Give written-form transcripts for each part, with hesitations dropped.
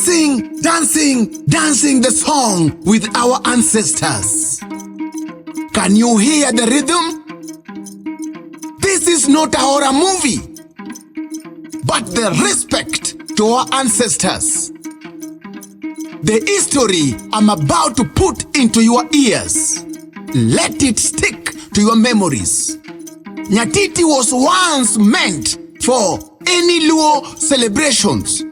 dancing, dancing, dancing the song with our ancestors. Can you hear the rhythm? This is not a horror movie, but the respect to our ancestors. The history I'm about to put into your ears, let it stick to your memories. Nyatiti was once meant for any Luo celebrations.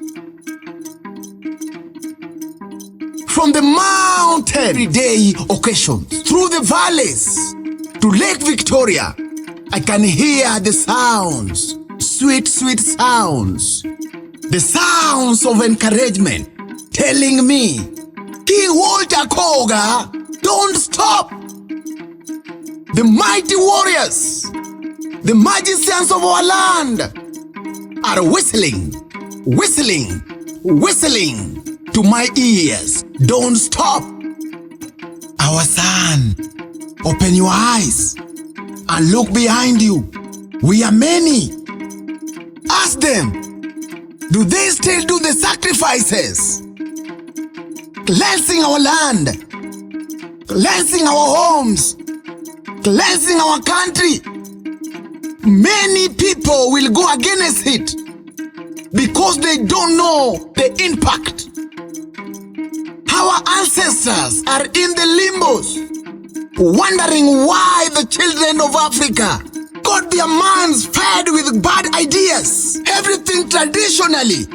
From the mountain everyday occasions, through the valleys to Lake Victoria, I can hear the sounds, sweet, sweet sounds. The sounds of encouragement telling me, King Walter Koga, don't stop. The mighty warriors, the magicians of our land are whistling, whistling, whistling to my ears. Don't stop. Our son, open your eyes and look behind you. We are many. Ask them, do they still do the sacrifices? Cleansing our land, cleansing our homes, cleansing our country. Many people will go against it because they don't know the impact. Our ancestors are in the limbos, wondering why the children of Africa got their minds fed with bad ideas. Everything traditionally,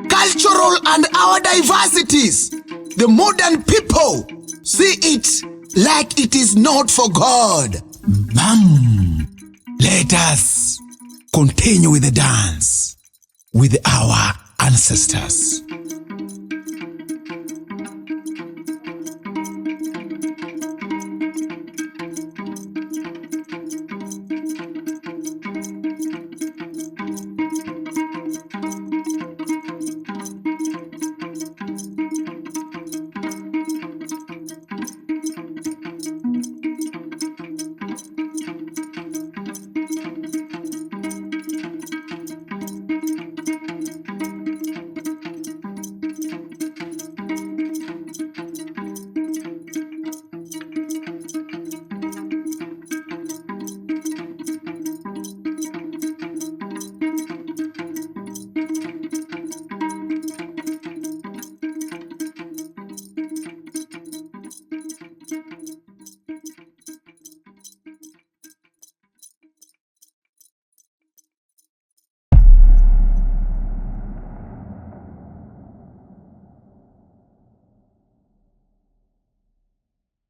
cultural, and our diversities. The modern people see it like it is not for God. Let us continue with the dance with our ancestors.